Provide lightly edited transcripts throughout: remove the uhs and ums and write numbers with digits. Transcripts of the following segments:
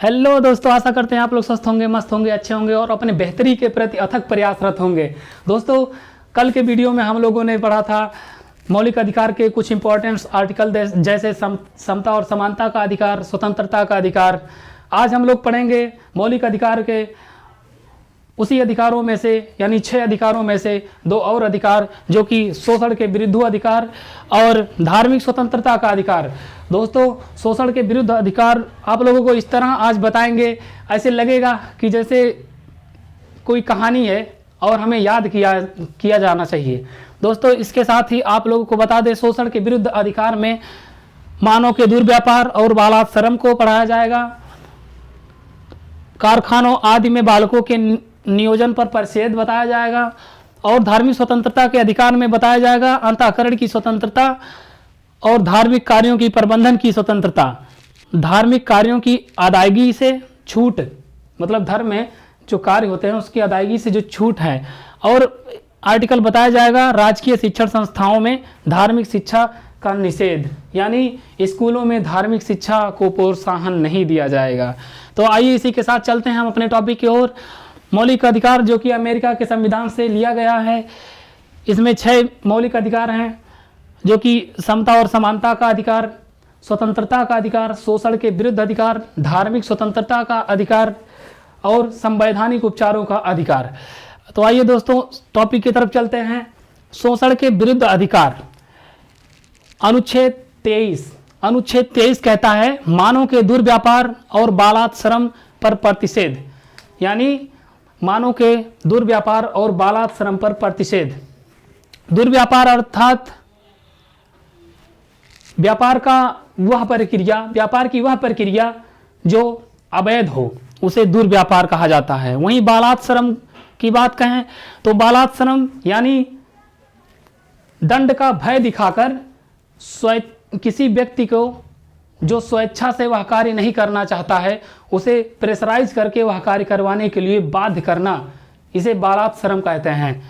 Hello दोस्तों, आशा करते हैं आप लोग स्वस्थ होंगे, मस्त होंगे, अच्छे होंगे और अपने बेहतरी के प्रति अथक प्रयासरत होंगे। दोस्तों, कल के वीडियो में हम लोगों ने पढ़ा था मौलिक अधिकार के कुछ इंपॉर्टेंट आर्टिकल जैसे समता और समानता का अधिकार, स्वतंत्रता का अधिकार। आज हम लोग पढ़ेंगे मौलिक अधिकार के उसी अधिकारों में से यानी 6 अधिकारों में से 2 और अधिकार, जो कि शोषण के विरुद्ध अधिकार और धार्मिक स्वतंत्रता का अधिकार। दोस्तों, शोषण के विरुद्ध अधिकार आप लोगों को इस तरह आज बताएंगे, ऐसे लगेगा कि जैसे कोई कहानी है और हमें याद किया जाना चाहिए। दोस्तों, इसके साथ ही आप लोगों को बता दें, शोषण के विरुद्ध अधिकार में मानव के दुर्व्यापार और बालाश्रम को पढ़ाया जाएगा। कारखानों आदि में बालकों के नियोजन पर प्रतिषेध बताया जाएगा और धार्मिक स्वतंत्रता के अधिकार में बताया जाएगा अंतःकरण की स्वतंत्रता और धार्मिक कार्यों की प्रबंधन की स्वतंत्रता। धार्मिक कार्यों की अदायगी से छूट, मतलब धर्म में जो कार्य होते हैं उसकी अदायगी से जो छूट है। और आर्टिकल बताया जाएगा राजकीय शिक्षण संस्थाओं में धार्मिक शिक्षा का निषेध, यानी स्कूलों में धार्मिक शिक्षा को प्रोत्साहन नहीं दिया जाएगा। तो आइए इसी के साथ चलते हैं हम अपने टॉपिक की ओर। मौलिक अधिकार जो कि अमेरिका के संविधान से लिया गया है, इसमें 6 मौलिक अधिकार हैं, जो कि समता और समानता का अधिकार, स्वतंत्रता का अधिकार, शोषण के विरुद्ध अधिकार, धार्मिक स्वतंत्रता का अधिकार और संवैधानिक उपचारों का अधिकार। तो आइए दोस्तों टॉपिक की तरफ चलते हैं। शोषण के विरुद्ध अधिकार, अनुच्छेद 23 कहता है मानव के दुर्व्यापार और बालाश्रम पर प्रतिषेध, यानी मानव के दुर्व्यापार और बालाश्रम पर प्रतिषेध। दुर्व्यापार अर्थात व्यापार की वह प्रक्रिया जो अवैध हो, उसे दुर्व्यापार कहा जाता है। वहीं बालाश्रम की बात कहें तो बालाश्रम यानी दंड का भय दिखाकर किसी व्यक्ति को जो स्वेच्छा से वह कार्य नहीं करना चाहता है, उसे प्रेशराइज करके वह कार्य करवाने के लिए बाध्य करना, इसे बालाश्रम कहते हैं।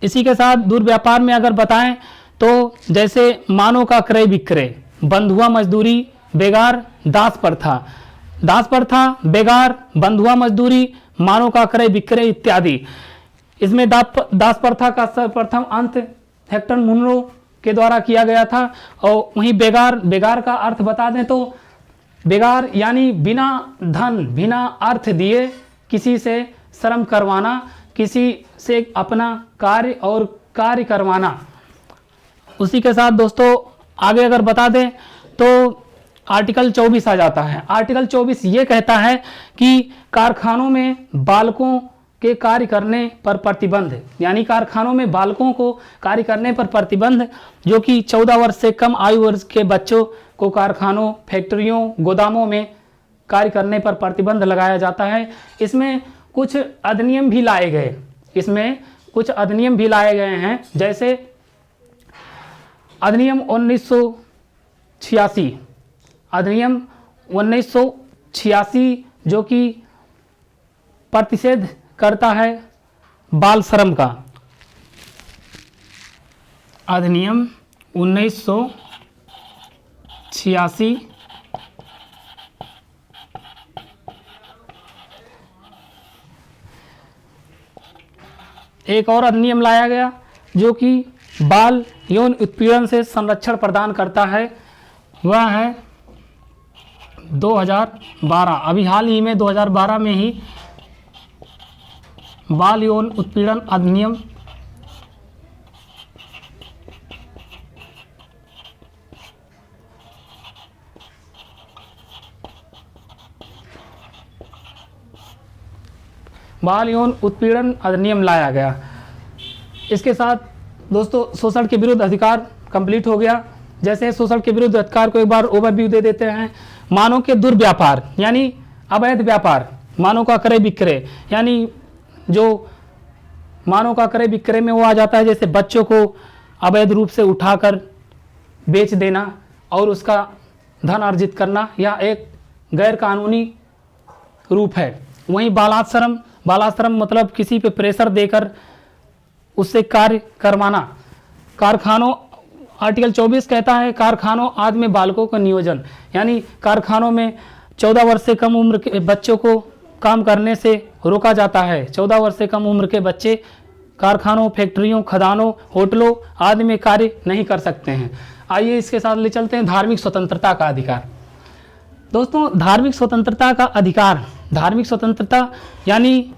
इसी के साथ दुर्व्यापार में अगर बताएं तो जैसे मानव का क्रय विक्रय, बंधुआ मजदूरी, बेगार, दास प्रथा, बेगार, बंधुआ मजदूरी, मानव का क्रय विक्रय इत्यादि। इसमें दास प्रथा का सर्वप्रथम अंत हेक्टर मुनरो के द्वारा किया गया था। और वहीं बेगार का अर्थ बता दें तो बेगार यानी बिना धन, बिना अर्थ दिए किसी से श्रम करवाना, किसी से अपना कार्य करवाना। उसी के साथ दोस्तों आगे अगर बता दें तो आर्टिकल 24 आ जाता है। आर्टिकल 24 ये कहता है कि कारखानों में बालकों के कार्य करने पर प्रतिबंध, यानी कारखानों में बालकों को कार्य करने पर प्रतिबंध, जो कि 14 वर्ष से कम आयु वर्ष के बच्चों को कारखानों, फैक्ट्रियों, गोदामों में कार्य करने पर प्रतिबंध लगाया जाता है। इसमें कुछ अधिनियम भी लाए गए हैं, जैसे अधिनियम 1986 जो कि प्रतिषेध करता है बाल श्रम का। अधिनियम 1986 एक और अधिनियम लाया गया जो कि बाल यौन उत्पीड़न से संरक्षण प्रदान करता है, वह है 2012। अभी हाल ही में 2012 में ही बाल यौन उत्पीड़न अधिनियम लाया गया। इसके साथ दोस्तों शोषण के विरुद्ध अधिकार कंप्लीट हो गया। जैसे शोषण के विरुद्ध अधिकार को एक बार ओवरव्यू दे देते हैं। मानव के दुर्व्यापार यानी अवैध व्यापार, मानव का क्रय विक्रय, यानी जो मानव का क्रय विक्रय में वो आ जाता है, जैसे बच्चों को अवैध रूप से उठाकर बेच देना और उसका धन अर्जित करना, यह एक गैर कानूनी रूप है। वहीं बालाश्रम मतलब किसी पे प्रेशर देकर उससे कार्य करवाना। कारखानों आर्टिकल 24 कहता है कारखानों आदि में बालकों का नियोजन, यानी कारखानों में 14 वर्ष से कम उम्र के बच्चों को काम करने से रोका जाता है। 14 वर्ष से कम उम्र के बच्चे कारखानों, फैक्ट्रियों, खदानों, होटलों आदि में कार्य नहीं कर सकते हैं। आइए इसके साथ ले चलते हैं धार्मिक स्वतंत्रता का अधिकार। दोस्तों, धार्मिक स्वतंत्रता का अधिकार, धार्मिक स्वतंत्रता यानी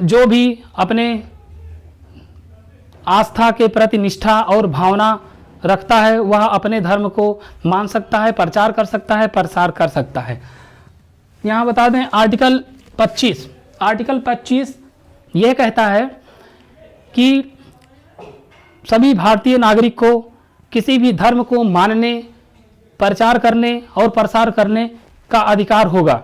जो भी अपने आस्था के प्रति निष्ठा और भावना रखता है वह अपने धर्म को मान सकता है, प्रचार कर सकता है, प्रसार कर सकता है। यहाँ बता दें आर्टिकल 25 यह कहता है कि सभी भारतीय नागरिक को किसी भी धर्म को मानने, प्रचार करने और प्रसार करने का अधिकार होगा।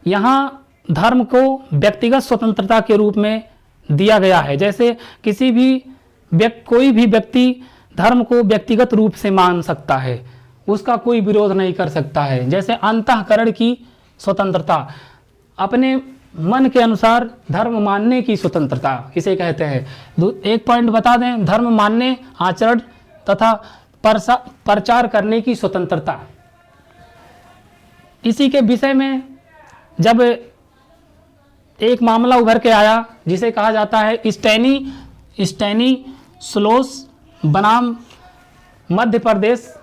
यहाँ धर्म को व्यक्तिगत स्वतंत्रता के रूप में दिया गया है। जैसे किसी भी कोई भी व्यक्ति धर्म को व्यक्तिगत रूप से मान सकता है, उसका कोई विरोध नहीं कर सकता है। जैसे अंतःकरण की स्वतंत्रता, अपने मन के अनुसार धर्म मानने की स्वतंत्रता इसे कहते हैं। एक पॉइंट बता दें, धर्म मानने, आचरण तथा प्रचार करने की स्वतंत्रता। इसी के विषय में जब एक मामला उभर के आया जिसे कहा जाता है स्टैनिस्लॉस बनाम मध्य प्रदेश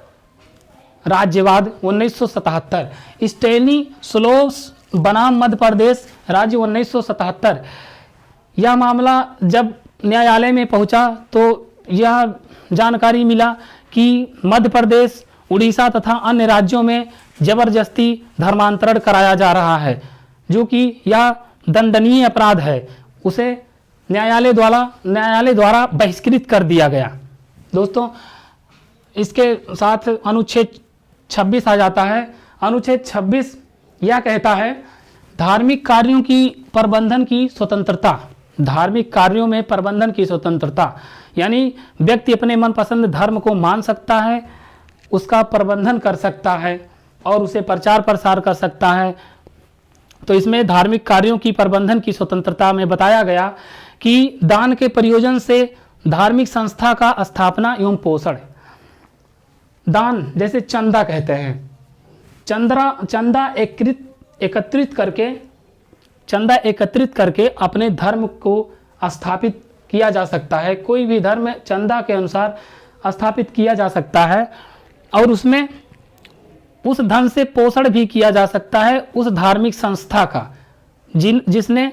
राज्यवाद 1977। स्टैनिस्लॉस बनाम मध्य प्रदेश राज्य 1977। यह मामला जब न्यायालय में पहुंचा तो यह जानकारी मिला कि मध्य प्रदेश, उड़ीसा तथा अन्य राज्यों में जबरदस्ती धर्मांतरण कराया जा रहा है, जो कि यह दंडनीय अपराध है। उसे न्यायालय द्वारा बहिष्कृत कर दिया गया। दोस्तों, इसके साथ अनुच्छेद 26 आ जाता है। अनुच्छेद 26 यह कहता है धार्मिक कार्यों की प्रबंधन की स्वतंत्रता। धार्मिक कार्यों में प्रबंधन की स्वतंत्रता यानी व्यक्ति अपने मनपसंद धर्म को मान सकता है, उसका प्रबंधन कर सकता है और उसे प्रचार प्रसार कर सकता है। तो इसमें धार्मिक कार्यों की प्रबंधन की स्वतंत्रता में बताया गया कि दान के प्रयोजन से धार्मिक संस्था का स्थापना एवं पोषण। दान जैसे चंदा कहते हैं, चंदा एकत्रित करके अपने धर्म को स्थापित किया जा सकता है। कोई भी धर्म चंदा के अनुसार स्थापित किया जा सकता है और उसमें उस धन से पोषण भी किया जा सकता है उस धार्मिक संस्था का जिसने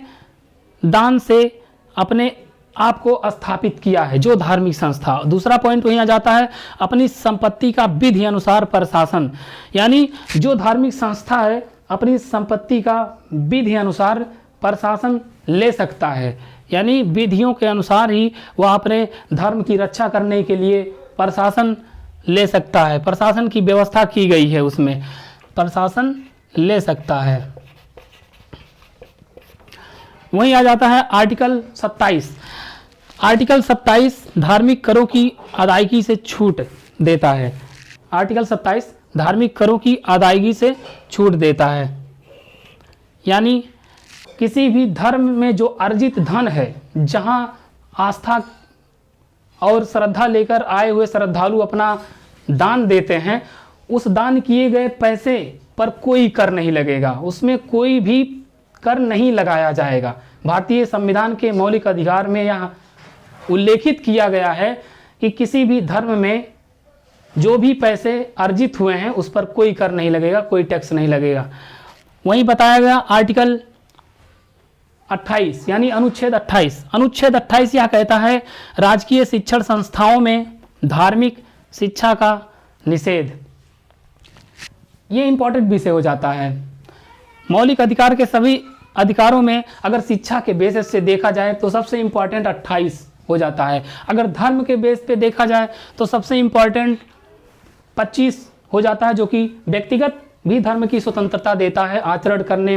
दान से अपने आप को स्थापित किया है, जो धार्मिक संस्था। दूसरा पॉइंट वहीं आ जाता है अपनी संपत्ति का विधि अनुसार प्रशासन, यानी जो धार्मिक संस्था है अपनी संपत्ति का विधि अनुसार प्रशासन ले सकता है, यानी विधियों के अनुसार ही वह अपने धर्म की रक्षा करने के लिए प्रशासन ले सकता है। प्रशासन की व्यवस्था की गई है, उसमें प्रशासन ले सकता है। वहीं आ जाता है आर्टिकल 27। आर्टिकल 27 धार्मिक करों की अदायगी से छूट देता है। आर्टिकल 27 धार्मिक करों की अदायगी से छूट देता है, यानी किसी भी धर्म में जो अर्जित धन है, जहां आस्था और श्रद्धा लेकर आए हुए श्रद्धालु अपना दान देते हैं, उस दान किए गए पैसे पर कोई कर नहीं लगेगा, उसमें कोई भी कर नहीं लगाया जाएगा। भारतीय संविधान के मौलिक अधिकार में यह उल्लेखित किया गया है कि किसी भी धर्म में जो भी पैसे अर्जित हुए हैं उस पर कोई कर नहीं लगेगा, कोई टैक्स नहीं लगेगा। वहीं बताया गया आर्टिकल 28 यानी अनुच्छेद 28। अनुच्छेद 28 यह कहता है राजकीय शिक्षण संस्थाओं में धार्मिक शिक्षा का निषेध। ये इंपॉर्टेंट विषय हो जाता है। मौलिक अधिकार के सभी अधिकारों में अगर शिक्षा के बेसिस से देखा जाए तो सबसे इंपॉर्टेंट 28 हो जाता है। अगर धर्म के बेस पे देखा जाए तो सबसे इंपॉर्टेंट 25 हो जाता है, जो कि व्यक्तिगत भी धर्म की स्वतंत्रता देता है, आचरण करने,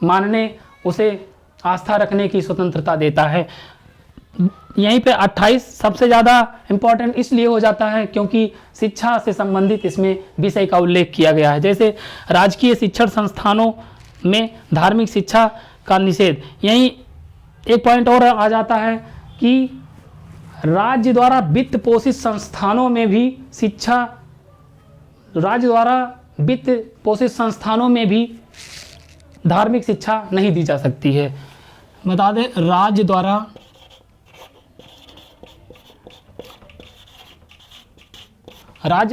मानने, उसे आस्था रखने की स्वतंत्रता देता है। यहीं पे 28 सबसे ज़्यादा इम्पॉर्टेंट इसलिए हो जाता है क्योंकि शिक्षा से संबंधित इसमें विषय का उल्लेख किया गया है। जैसे राजकीय शिक्षण संस्थानों में धार्मिक शिक्षा का निषेध। यहीं एक पॉइंट और आ जाता है कि राज्य द्वारा वित्त पोषित संस्थानों में भी शिक्षा, राज्य द्वारा वित्त पोषित संस्थानों में भी धार्मिक शिक्षा नहीं दी जा सकती है। बता दें, राज्य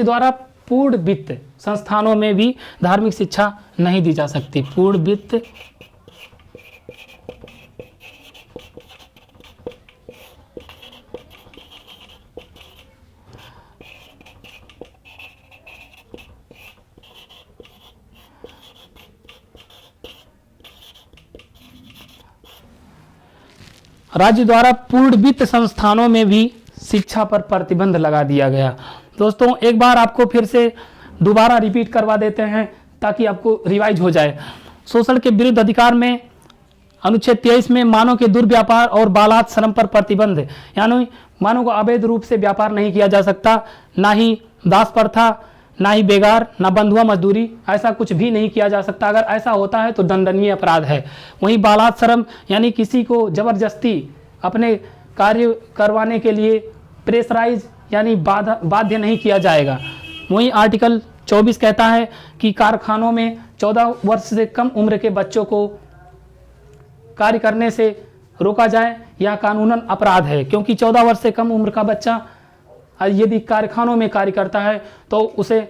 द्वारा पूर्ण वित्त संस्थानों में भी धार्मिक शिक्षा नहीं दी जा सकती। पूर्ण वित्त राज्य द्वारा पूर्ण वित्त संस्थानों में भी शिक्षा पर प्रतिबंध लगा दिया गया। दोस्तों एक बार आपको फिर से दोबारा रिपीट करवा देते हैं ताकि आपको रिवाइज हो जाए। शोषण के विरुद्ध अधिकार में अनुच्छेद 23 में मानव के दुर्व्यापार और बालात श्रम पर प्रतिबंध, यानी मानव को अवैध रूप से व्यापार नहीं किया जा सकता, ना ही दास प्रथा, ना ही बेगार, ना बंधुआ मजदूरी, ऐसा कुछ भी नहीं किया जा सकता। अगर ऐसा होता है तो दंडनीय अपराध है। वहीं बालात श्रम यानी किसी को जबरदस्ती अपने कार्य करवाने के लिए प्रेशराइज यानी बाध्य नहीं किया जाएगा। वहीं आर्टिकल 24 कहता है कि कारखानों में 14 वर्ष से कम उम्र के बच्चों को कार्य करने से रोका जाए, यह कानूनन अपराध है, क्योंकि 14 वर्ष से कम उम्र का बच्चा यदि कारखानों में कार्य करता है तो उसे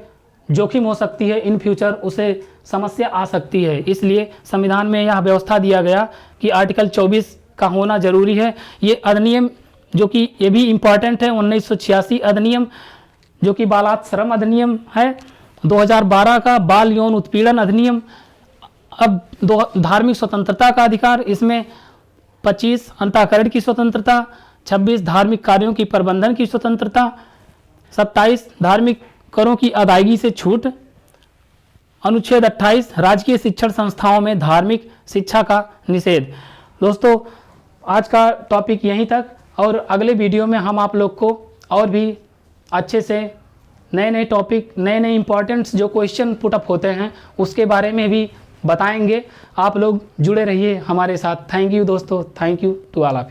जोखिम हो सकती है, इन फ्यूचर उसे समस्या आ सकती है। इसलिए संविधान में यह व्यवस्था दिया गया कि आर्टिकल 24 का होना जरूरी है। ये अधिनियम जो कि ये भी इम्पॉर्टेंट है, 1986 अधिनियम जो कि बालात श्रम अधिनियम है, 2012 का बाल यौन उत्पीड़न अधिनियम, अब धार्मिक स्वतंत्रता का अधिकार, इसमें 25 अंतःकरण की स्वतंत्रता, 26 धार्मिक कार्यों की प्रबंधन की स्वतंत्रता, 27 धार्मिक करों की अदायगी से छूट, अनुच्छेद 28 राजकीय शिक्षण संस्थाओं में धार्मिक शिक्षा का निषेध। दोस्तों आज का टॉपिक यहीं तक, और अगले वीडियो में हम आप लोग को और भी अच्छे से नए नए टॉपिक, नए नए इंपॉर्टेंट्स जो क्वेश्चन पुटअप होते हैं उसके बारे में भी बताएंगे। आप लोग जुड़े रहिए हमारे साथ। थैंक यू दोस्तों, thank you to all of you.